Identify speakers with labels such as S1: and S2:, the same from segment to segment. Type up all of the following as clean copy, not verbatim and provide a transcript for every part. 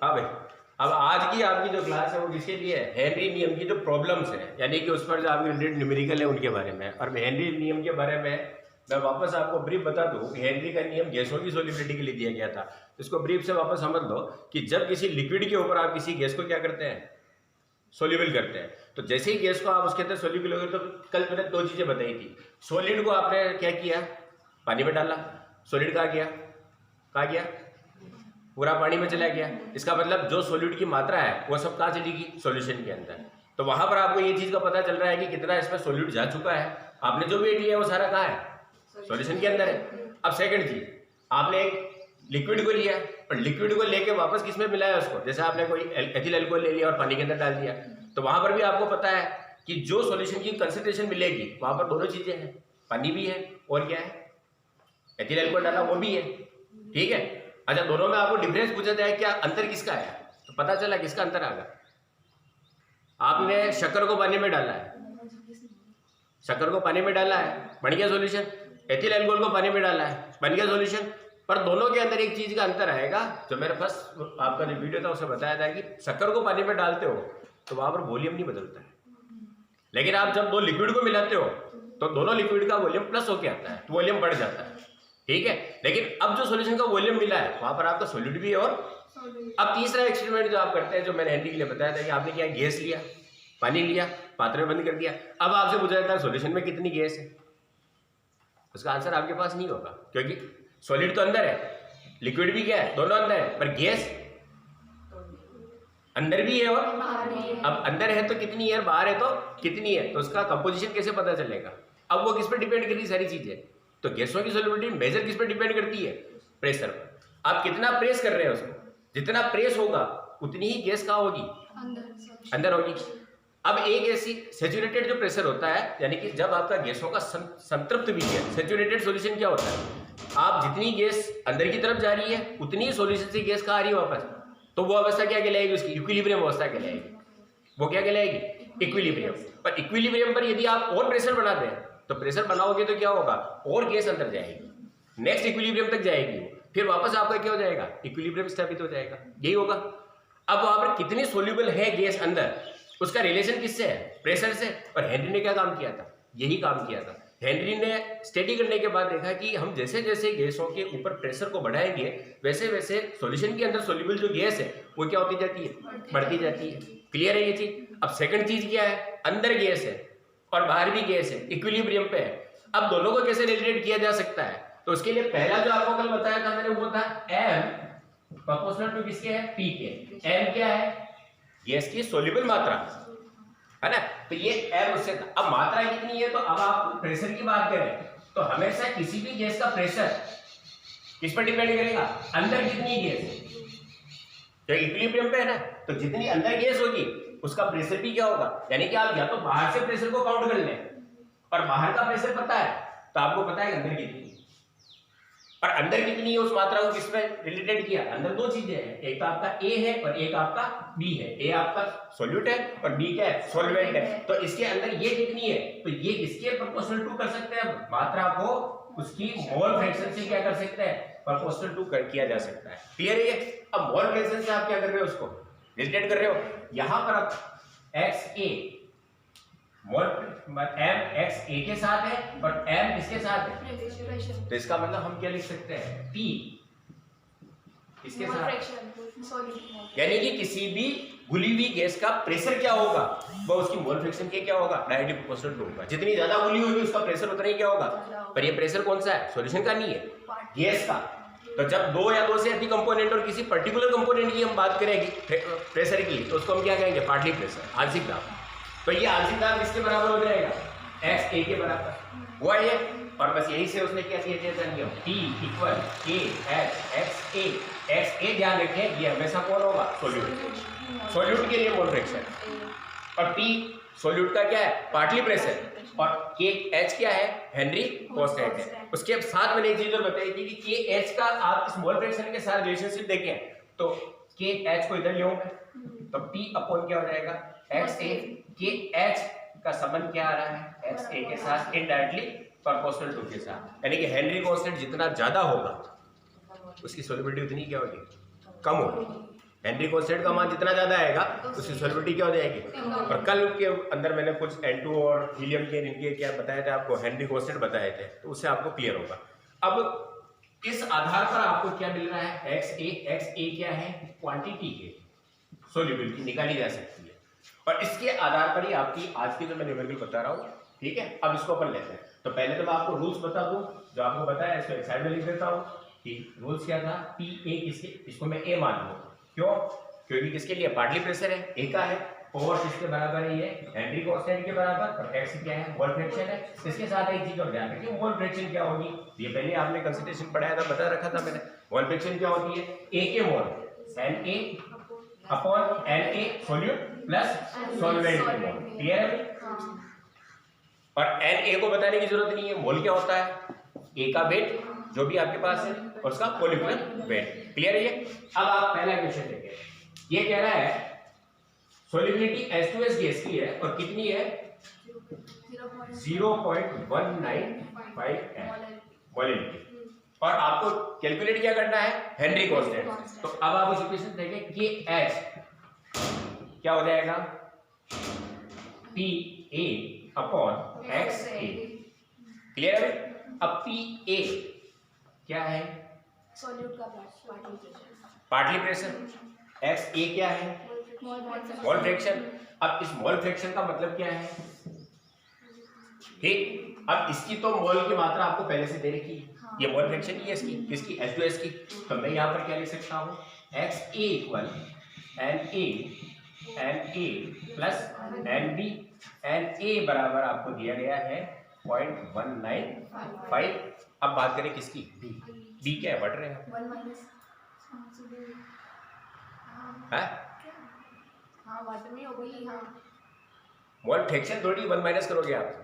S1: हाँ भाई, अब आज की आपकी जो क्लास है वो किसके लिए है? हेनरी नियम की जो प्रॉब्लम्स है, यानी कि उस पर जो आपके रिलेटेड न्यूमेरिकल है उनके बारे में। और हेनरी नियम के बारे में मैं वापस आपको ब्रीफ बता दूं कि हेनरी का नियम गैसों की सोलिबिलिटी के लिए दिया गया था। इसको ब्रीफ से वापस समझ लो कि जब किसी लिक्विड के ऊपर आप किसी गैस को क्या करते हैं, सोल्यूबल करते हैं, तो जैसे ही गैस को आप उसके अंदर सोल्यूबल हो गए, तो कल मैंने दो चीजें बताई थी। सॉलिड को आपने क्या किया, पानी में डाला, सॉलिड कहाँ गया, पूरा पानी में चला गया। इसका मतलब जो सॉल्यूट की मात्रा है वो सब कहाँ चलेगी, सॉल्यूशन के अंदर। तो वहां पर आपको ये चीज का पता चल रहा है कि कितना इसमें सॉल्यूट जा चुका है। आपने जो वेट लिया वो सारा कहाँ है, सॉल्यूशन के अंदर है। अब सेकंड चीज, आपने एक लिक्विड को लिया और लिक्विड को लेके वापस किसमें मिलाया उसको, जैसे आपने कोई एथिल अल्कोहल ले लिया और पानी के अंदर डाल दिया, तो वहां पर भी आपको पता है कि जो सॉल्यूशन की कंसंट्रेशन मिलेगी वहां पर दोनों चीजें हैं, पानी भी है और क्या है, एथिल अल्कोहल डाला वो भी है। ठीक है, अच्छा दोनों में आपको डिफरेंस पूछा जाए क्या अंतर किसका है, तो पता चला किसका अंतर आ गया। आपने शक्कर को पानी में डाला है, शक्कर को पानी में डाला है, बन गया सॉल्यूशन। एथिल अल्कोहल को पानी में डाला है, बन गया सॉल्यूशन। पर दोनों के अंदर एक चीज का अंतर आएगा, जो मेरे पास आपका जो वीडियो था उसमें बताया था कि शक्कर को पानी में डालते हो तो वहां पर वॉल्यूम नहीं बदलता है, लेकिन आप जब दो लिक्विड को मिलाते हो तो दोनों लिक्विड का वॉल्यूम प्लस होके आता है, तो वॉल्यूम बढ़ जाता है। ठीक है, लेकिन अब जो सॉल्यूशन का वॉल्यूम मिला है वहां पर आपका सॉल्यूट भी है। और अब तीसरा एक्सपेरिमेंट जो आप करते हैं, जो मैंने हेनरी के लिए बताया था कि आपने क्या, गैस लिया, पानी लिया, पात्र में बंद कर दिया। अब आपसे पूछा जाता है सॉल्यूशन में कितनी गैस है, उसका आंसर आपके पास नहीं होगा, क्योंकि सॉलिड तो अंदर है, लिक्विड भी क्या है, दोनों अंदर है, पर गैस अंदर भी है और अब अंदर है तो कितनी है, बाहर है तो कितनी है, तो उसका कंपोजिशन कैसे पता चलेगा। अब वो किस पर डिपेंड करती है, सारी चीजें। तो गैसों की सॉल्युबिलिटी मेजर किस पर डिपेंड करती है, प्रेशर पर। आप कितना प्रेस कर रहे हैं उसको, जितना प्रेस होगा उतनी ही गैस कहाँ होगी, अंदर होगी। अब एक ऐसी सेचुरेटेड जो प्रेशर होता है, यानी कि जब आपका गैसों का संतृप्त भी है, सेचुरेटेड सॉल्यूशन क्या होता है, आप जितनी गैस अंदर की तरफ जा रही है उतनी ही सॉल्यूशन से गैस कहाँ आ रही है वापस, तो वो अवस्था क्या कहलाएगी, उसकी इक्विलिब्रियम अवस्था कहलाएगी। वो क्या कहलाएगी, इक्विलिब्रियम। पर इक्विलिब्रियम पर यदि आप और प्रेशर बना दें, तो प्रेशर बनाओगे तो क्या होगा, और गैस अंदर जाएगी, नेक्स्ट इक्विलिब्रियम तक जाएगी, फिर वापस आपका क्या हो जाएगा, इक्विलिब्रियम स्थापित हो जाएगा, यही होगा। अब वहां पर कितनी सोल्यूबल है गैस अंदर, उसका रिलेशन किससे है, प्रेशर से। और हेनरी ने क्या काम किया था, यही काम किया था। हेनरी ने स्टडी करने के बाद देखा कि हम जैसे जैसे गैसों के ऊपर प्रेशर को बढ़ाएंगे वैसे वैसे सॉल्यूशन के अंदर सोल्यूबल जो गैस है वो क्या होती जाती है, बढ़ती जाती है। क्लियर है ये चीज। अब सेकंड चीज क्या है, अंदर गैस है और बाहर भी गैस है, इक्विलिब्रियम पे है। अब दोनों को कैसे रिलेटेड किया जा सकता है, तो उसके लिए पहला जो आपको कल बताया था मैंने, वो था m प्रोपोर्शनल टू किसके है, p के। m क्या है, गैस की सोल्यूबल मात्रा है ना, तो ये m उससे था। अब मात्रा कितनी है, तो अब आप प्रेशर की बात करें तो हमेशा किसी भी गैस का प्रेशर किस पर डिपेंड करेगा, अंदर कितनी गैस, तो इक्विलिब्रियम पे है ना, तो जितनी अंदर गैस होगी उसका प्रेशर भी क्या होगा। यानी कि आप या तो बाहर से प्रेशर को काउंट कर लें, और बाहर का प्रेशर पता है तो आपको पता है अंदर कितनी है, और अंदर कितनी है उस मात्रा को किसमें रिलेटेड किया। अंदर दो चीजें हैं, एक तो आपका A है और एक आपका B है। A आपका सॉल्यूट है और B क्या है, सॉल्वेंट है। तो इसके अंदर ये कितनी है, तो ये किसके प्रोपोर्शनल टू कर सकते हैं, मात्रा को उसकी मोल फ्रैक्शन से क्या कर सकते हैं, प्रोपोर्शनल टू कर किया जा सकता है। क्लियर है ये। अब मोल फ्रैक्शन से आप क्या कर रहे हो, उसको रिलेटेड कर रहे हो। यहां पर आप XA mole m x a के साथ है और m किसके साथ है, तो इसका मतलब हम क्या लिख सकते हैं, p इसके साथ। यानी कि किसी भी घुली हुई गैस का प्रेशर क्या होगा, वो उसकी मोल फ्रैक्शन के क्या होगा, डायरेक्टली प्रोपोर्शनल टू होगा। जितनी ज्यादा घुली होगी उसका प्रेशर उतना ही क्या होगा, पर ये प्रेशर कौन सा है, सॉल्यूशन का नहीं है, गैस का। तो जब दो या दो से अधिक कंपोनेंट और किसी पर्टिकुलर कंपोनेंट की हम बात करेंगे प्रेशर की, तो उसको हम क्या कहेंगे, पार्टली प्रेशर, आंशिक दाब। तो ये आंशिक दाब किसके बराबर हो जाएगा, XA के बराबर हुआ ये। और बस यही से उसने क्या किया, T इक्वल KHXA। XA ध्यान रखें, ये हमेशा कौन होगा, सोल्यूट, सोल्यूट के लिए मोल फ्रैक्शन, और T सोल्यूट का क्या है, पार्टली प्रेशर, और KH क्या है, हेनरी कांस्टेंट है। उसके साथ मैंने एक चीज और बताई थी कि KH का आप इस मोल फ्रैक्शन के साथ रिलेशनशिप देखें तो KH को इधर ले तो P अपॉन क्या हो जाएगा, XA। KH का संबंध क्या आ रहा है, XA के साथ इनडायरेक्टली प्रोपोर्शनल टू के साथ। यानी कि हेनरी कांस्टेंट जितना ज्यादा होगा उसकी सोल्युबिलिटी उतनी क्या होगी, कम होगी। हेनरी कांस्टेंट का मान जितना ज्यादा आएगा उसकी सॉल्युबिलिटी क्या हो जाएगी। और कल के अंदर मैंने कुछ N2 और हीलियम के इनके क्या बताए थे आपको, हेनरी कांस्टेंट बताए थे, तो उससे आपको क्लियर होगा। अब इस आधार पर आपको क्या मिल रहा है, XA क्या है, क्वांटिटी है, सॉल्युबिलिटी निकाली जा सकती है, और इसके आधार पर ही आपकी आज की जो मैं न्यूमेरिकल बता रहा हूँ, ठीक है। अब इसको अपन लेते हैं। तो पहले तो मैं आपको रूल्स बता दूं, जो आपको बताया इसको एक साइड में लिख देता हूँ कि रूल्स क्या था, PA किसके, इसको मैं A मान लूँ, क्यों, क्योंकि किसके लिए, पार्टली प्रेशर है, A का है, ओवर किसके बराबर है, ये हेनरी कांस्टेंट के बराबर, और x क्या है, मोल फ्रैक्शन है। इसके साथ एक चीज और ध्यान रखिए, मोल फ्रैक्शन क्या होगी, ये पहले आपने कंसंट्रेशन पढ़ाया था, बता रखा था मैंने। मोल फ्रैक्शन क्या होती है, A के मोल Na upon Na solute plus solvent के मोल, क्लियर है। और Na को बताने की जरूरत नहीं है, मोल क्या होता है, A का वेट जो भी आपके पास है और उसका मोलिकुलर वेट, क्लियर है ये। अब आप पहला क्वेश्चन देखिए, ये कह रहा है सॉल्युबिलिटी H2S गैस की है और कितनी है, 0.195 मोलिकुलर, और आपको कैलकुलेट क्या करना है, हेनरी कांस्टेंट। तो अब आप इस इक्वेशन देखें कि H क्या हो जाएगा, PA अपॉन XA, क्लियर है। अब PA क्या है,
S2: सॉल्यूट का
S1: पार्टली प्रेशर, XA क्या है, मोल फ्रैक्शन। अब इस मोल फ्रैक्शन का मतलब क्या है, ठीक। अब इसकी तो मोल की मात्रा आपको पहले से दे रखी है, ये मोल फ्रैक्शन ही है इसकी, किसकी, H2S की। तो मैं यहाँ पर क्या लिख सकता हूँ, XA equal Na plus NB, Na बराबर आपको दिया गया है 0.195। अब बात करें किसकी, B क्या है, बढ़ रहे हैं, मोल फ्रैक्शन थोड़ी 1 माइनस करोगे आप,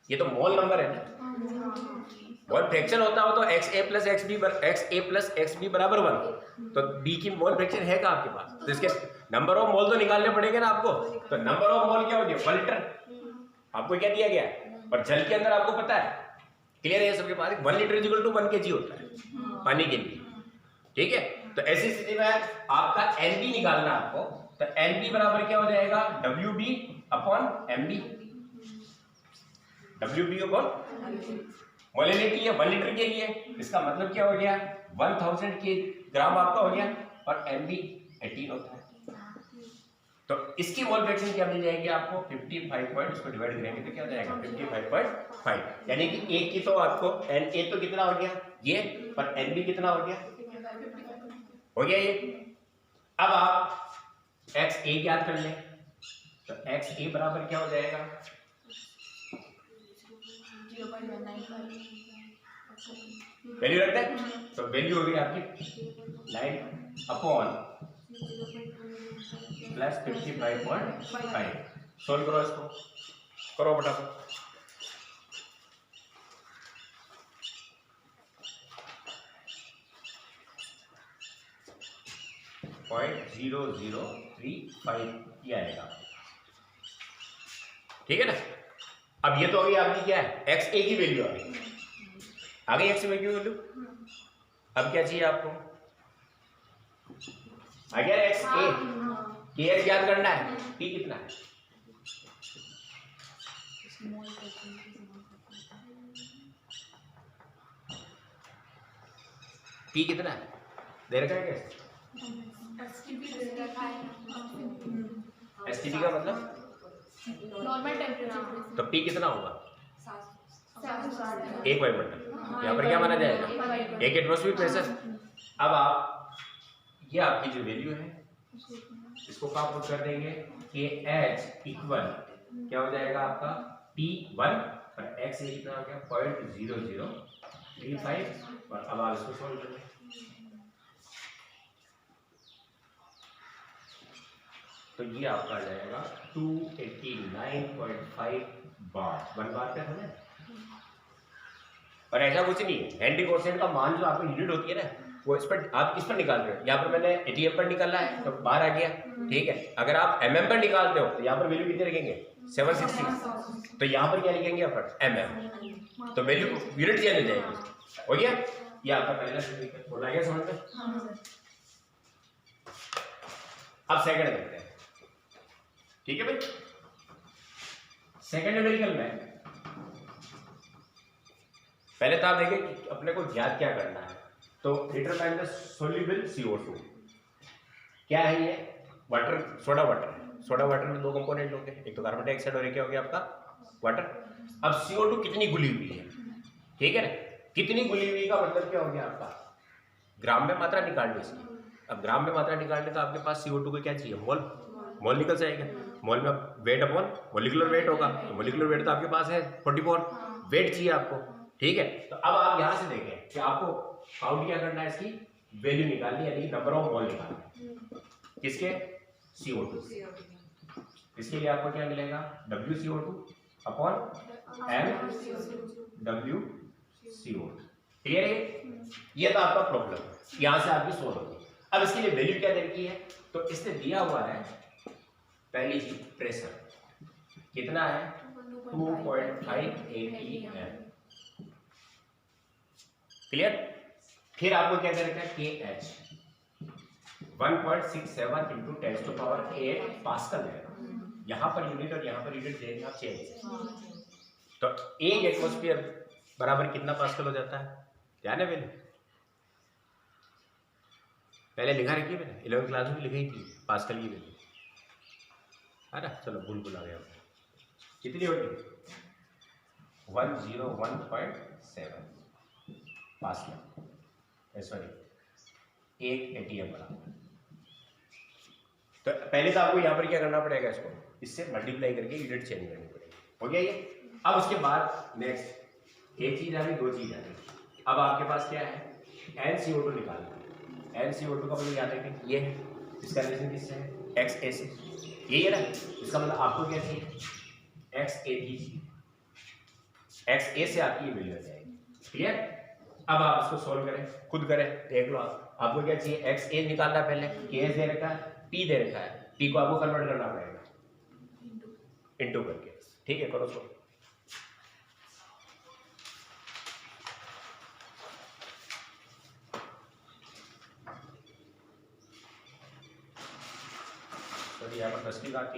S1: ये तो मोल नंबर है ना। मोल फ्रैक्शन होता हो तो XA प्लस XB बराबर 1, तो B की मोल फ्रैक्शन है क्या आपके पास, तो इसके नंबर ऑफ मोल तो निकालने पड़ेंगे ना आपको। तो नंबर ऑफ मोल क्या हो गया, 1 लीटर, आपको क्या दिया गया है, और जल के अंदर आपको पता है, क्लियर है सबके पास, 1 लीटर इक्वल टू 1 kg होता है पानी के लिए, ठीक है। तो ऐसी स्थिति में आपका NB निकालना आपको, तो NB बराबर क्या हो जाएगा, WB upon MB, WB upon molarity है 1 लीटर के लिए, इसका मतलब क्या हो गया, 1000 के ग्राम आपका हो गया, और MB 18 होता है। तो इसकी मोल फ्रैक्शन क्या मिल जाएगी आपको, 55 पॉइंट, उसको डिवाइड करेंगे तो क्या हो जाएगा 55.5, यानी कि एक की तो आपको Na तो कितना हो गया ये, पर NB कितना हो गया, हो गया ये। अब आप XA ज्ञात कर लें, तो XA बराबर क्या हो जाएगा, वैल्यू रखते हैं, तो वैल्यू हो गई आपकी 9 अपॉन प्लस 55.5। सोल्व करो इसको, करो फटाफट। 0.0035 ये आएगा, ठीक है ना। अब ये तो अभी आपकी क्या है, XA की वैल्यू आ गई, आ गई XA की वैल्यू। अब क्या चाहिए आपको, आ गया XA, KS याद करना है, P कितना है, P कितना है, दे रखा है क्या, STP का मतलब
S2: नॉर्मल टेम्परेचर,
S1: तो P कितना होगा, 1 वायुमंडल, यहाँ पर क्या माना जाएगा, 1 एटमॉस्फेरिक प्रेशर। अब आप ये आपकी जो वैल्यू है इसको कहाँ पुट कर देंगे, कि H इक्वल क्या हो जाएगा आपका P1 और X कितना हो गया 0.0035, और अब आप इसको सॉल्व करें। तो ये आपका आ जाएगा 289.5 बार, 1 बार पे है। और ऐसा कुछ नहीं है, हेनरी कांस्टेंट का मान जो आपको यूनिट होती है ना, वो इस पर आप किस पर निकाल रहे हो, यहाँ पर मैंने ATM पर निकाला है तो बाहर आ गया, ठीक है। अगर आप MM पर निकालते हो तो यहाँ पर वैल्यू कितने रखेंगे 760, तो यहाँ पर क्या लिखेंगे अपन MM, तो वैल्यू यूनिट चेंज हो जाएगी, हो गया। ये आपका पहला बोला गया समझ में। अब सेकंड देखते हैं, ठीक है भाई। सेकंड न्यूमेरिकल में पहले तो आप देखिए कि अपने को ज्ञात क्या करना है। तो डिटरमाइन द सोल्यूबल CO2, क्या है ये? वाटर, सोडा वाटर है। सोडा वाटर में दो कंपोनेंट होंगे, एक तो कार्बन डाइऑक्साइड और एक क्या हो गया आपका वाटर। अब CO2 कितनी घुली हुई है, ठीक है ना? कितनी घुली हुई का मतलब क्या हो गया आपका ग्राम में मात्रा निकालने से। अब ग्राम में मात्रा निकालने का आपके पास CO2 को क्या चाहिए? मोल, मोल निकल जाएगा। मोल में वेट अपॉन मोलिकुलर वेट होगा, तो मोलिकुलर वेट तो आपके पास है 44, वेट चाहिए आपको, ठीक है। तो अब आप यहां से देखें कि आपको काउंट क्या करना है, इसकी वैल्यू निकालनी है, यानी कि नंबर ऑफ मोल निकालना है किसके? CO2। इसके लिए आपको क्या मिलेगा? WCO2 upon MWCO2। क्लियर है? ये तो आपका प्रॉब्लम यहां से आपकी सोल्व होगी। अब इसके लिए वैल्यू क्या दे रखी है? तो इसने दिया हुआ है पहली चीज प्रेशर कितना है? 2.5 atm। क्लियर? फिर आपको क्या कर रखा है? KH 1.67 इंटू 10⁸ पास्कल है। यहां पर यूनिट और यहां पर यूनिट देंगे आप चेंज। तो एक एटमॉस्फेयर बराबर कितना पास्कल हो जाता है? ध्यान है वैल्यू पहले लिखा रखी है मैंने, 11वीं क्लास में लिखी थी पास्कल की वैल्यू, है ना? चलो भूल आ गया, कितनी होगी? 101.7 पास्कल, सॉरी 1 atm बराबर। तो पहले तो आपको यहाँ पर क्या करना पड़ेगा? इसको इससे मल्टीप्लाई करके यूनिट चेंज करनी पड़ेगी। हो गया ये? अब उसके बाद नेक्स्ट एक चीज आ गई, दो चीज आ गई। अब आपके पास क्या है? NCO2 निकालना है। NCO2 का मतलब याद है कि ये है, इसका रिलेशन किससे है? XA से, यही है ना? इसका मतलब आपको क्या चाहिए? XA XA से आपकी ये वैल्यू आ जाएगी। क्लियर? अब आप इसको सोल्व करें, खुद करें, देख लो आप। आपको क्या चाहिए? XA निकालना पहले, KS दे रखा है, P दे रखा है, P को आपको कन्वर्ट करना पड़ेगा इनटू करके, ठीक है? करो सोल्व। तो यहाँ पर 10 की बात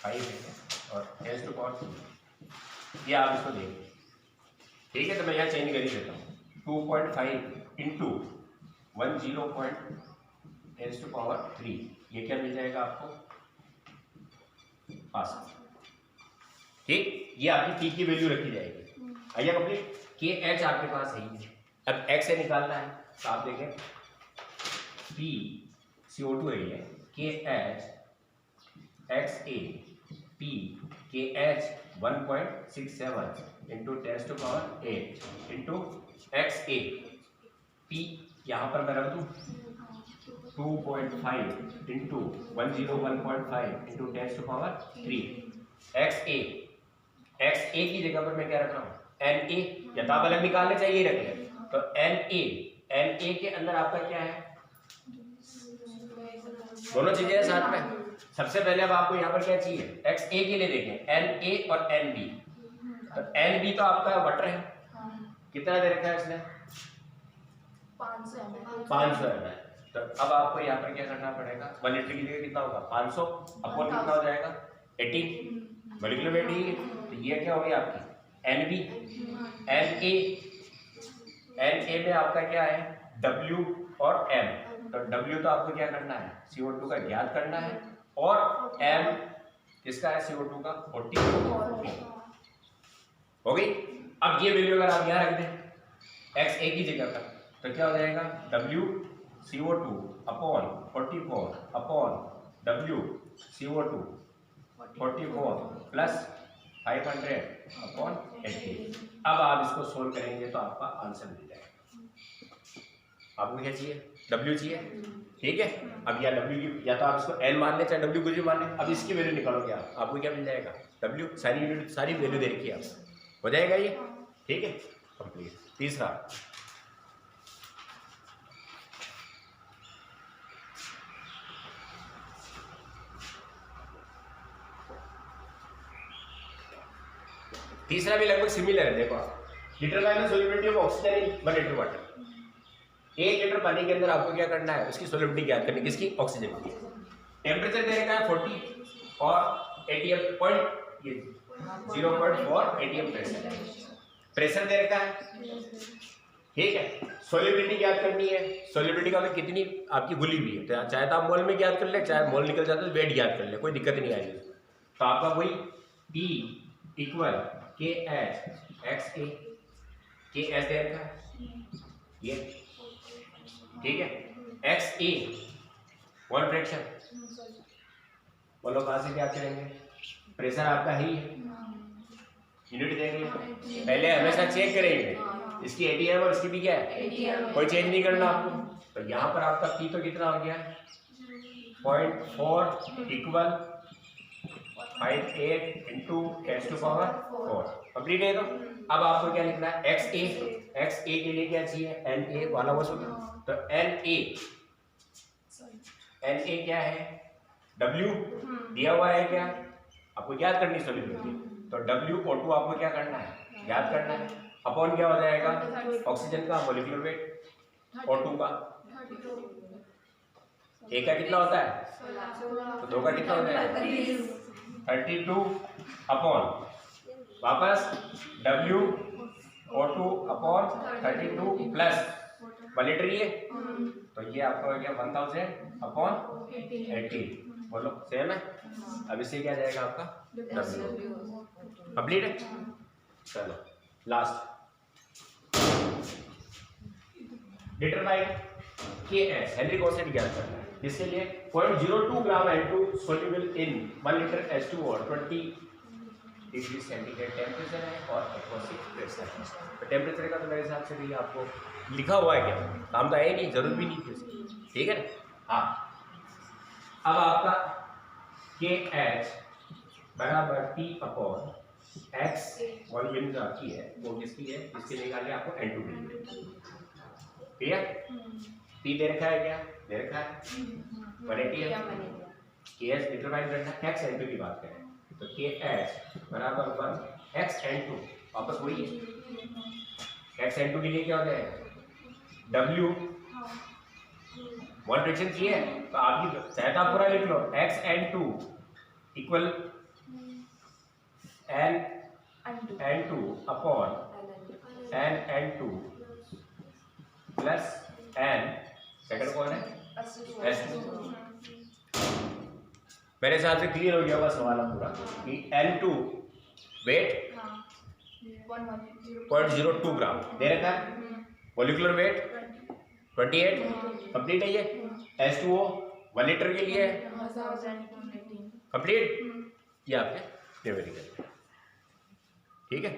S1: 5 है और S टू पावर 2, ये आप इसको देखिए, ठीक है? तो मैं यहाँ चेंज कर ही देता हूँ। 2.5 इंटू 10⁻3, ये क्या मिल जाएगा आपको? पास्कल, ठीक? ये आपकी P की वैल्यू रखी जाएगी। आइए कंप्लीट। KH आपके पास है ही, अब X से निकालना है, तो आप देखें P CO2 है ये, KH XA P KH 1.67 into 10⁸ into XA P यहाँ पर मैं रख दूँ 2.5 इंटू 101.5 इंटू 10⁻3। XA की जगह पर मैं क्या रख रहा हूँ? NA, या तो आप अलग निकालने चाहिए रख लें। तो NA के अंदर आपका क्या है? दोनों चीजें साथ में। सबसे पहले अब आपको यहाँ पर क्या चाहिए? XA के लिए देखें, NA और NB। तो NB तो आपका वाटर है, कितना दे रखा है इसने? 500 ml। तो अब आपको यहाँ पर क्या करना पड़ेगा? 1 लीटर की जगह कितना होगा? 500 अपॉन कितना हो जाएगा? 18 मोलिकुलर वेट ही है। तो ये क्या होगी आपकी NB। NA में आपका क्या है? W और M। तो W तो आपको क्या करना है? CO2 का ज्ञात करना है, और M किसका है? CO2 का 40 हो गई। अब ये वैल्यू अगर आप यहाँ रख दें XA की जगह पर, तो क्या हो जाएगा? WCO2 upon 44 upon WCO2 44 plus 500 upon 80। अब आप इसको सोल्व करेंगे तो आपका आंसर मिल जाएगा। आपको क्या चाहिए? W चाहिए, ठीक है? अब या W की, या तो आप इसको N मान लें चाहे W कुछ भी मान लें। अब इसकी वैल्यू निकालोगे आप, आपको क्या मिल जाएगा? W, सारी यूनिट सारी वैल्यू दे रखी है आपको, हो जाएगा ये, ठीक है? कंप्लीट। तीसरा भी लगभग सिमिलर है। देखो आप, determine the solubility of oxygen in 1 litre water. 1 litre पानी के अंदर आपको क्या करना है, उसकी सोलिबिलिटी ज्ञात करनी, किसकी, ऑक्सीजन की। टेम्परेचर दे रखा है 40 और एटीएम पॉइंट, ये 0.4 एटीएम प्रेशर दे रखा है, ठीक है। सोलिबिलिटी ज्ञात करनी है, सोलिबिलिटी का कितनी आपकी घुली हुई है, तो चाहे तो आप मोल में ज्ञात कर ले, चाहे मोल निकल जाता है तो वेट ज्ञात कर ले, कोई दिक्कत नहीं आएगी। तो आपका वही P equal KH XA, KH दे रखा है ये, ठीक है। XA 1 फ्रैक्शन, बोलो कहाँ से ज्ञात करेंगे, प्रेशर आपका ही है, यूनिट देंगे, पहले हमेशा चेक करेंगे इसकी एटीएम और इसकी भी क्या है, कोई चेंज नहीं करना आपको। तो यहाँ पर आपका P तो कितना हो गया 0.4 इक्वल 58 इंटू 10⁴ कंप्लीट है। तो अब आपको क्या लिखना है, XA के लिए क्या चाहिए, NA वाला वो सूत्र, तो NA क्या है, W दिया हुआ है क्या, आपको याद करनी सोलिबिलिटी, तो WO2 आपको क्या करना है, याद करना है, अपॉन क्या हो जाएगा, ऑक्सीजन का मोलिकुलर वेट, O2 का, A का कितना होता है, तो 2 का कितना हो जाएगा 32 अपॉन वापस WO2 अपॉन 32 प्लस 1 लीटर ये, तो ये आपका हो गया 1000 अपॉन 80, बोलो सेम है। अब इससे क्या जाएगा आपका कंप्लीट है। चलो last, determine KS Henry constant ज्ञात करना है, इसके लिए 0.02 ग्राम N2 soluble in 1 litre H2O और 20 डिग्री सेंटीग्रेड टेम्परेचर है और एटमॉस्फेरिक प्रेशर है। तो टेम्परेचर का तो मेरे हिसाब से भी आपको लिखा हुआ है, क्या काम तो है नहीं, जरूरत भी नहीं थी उसकी, ठीक है ना। हाँ, अब आपका KH बराबर P अपॉन X वॉल्यूम जो आपकी है वो किसकी है, इसके निकालने आपको N2 मिलेगा, ठीक है। P दे रखा है, क्या दे रखा है 180 है, KH डिटरमाइन करना है, X N2 की बात करें तो KH बराबर 1 X N2 वापस वही है, X N2 के लिए क्या हो जाएगा W 1 फ्रैक्शन चाहिए, तो आपकी चाहे आप पूरा लिख लो, X N2 equal N2 upon N2 plus N, second कौन है S2। मेरे हिसाब से क्लियर हो गया होगा सवाल पूरा कि N2 वेट 0.02 ग्राम दे रखा है, मोलिकुलर वेट 28 कंप्लीट है, ये H2O 1 लीटर के लिए कंप्लीट, ये आपके न्यूमेरिकल, ठीक है।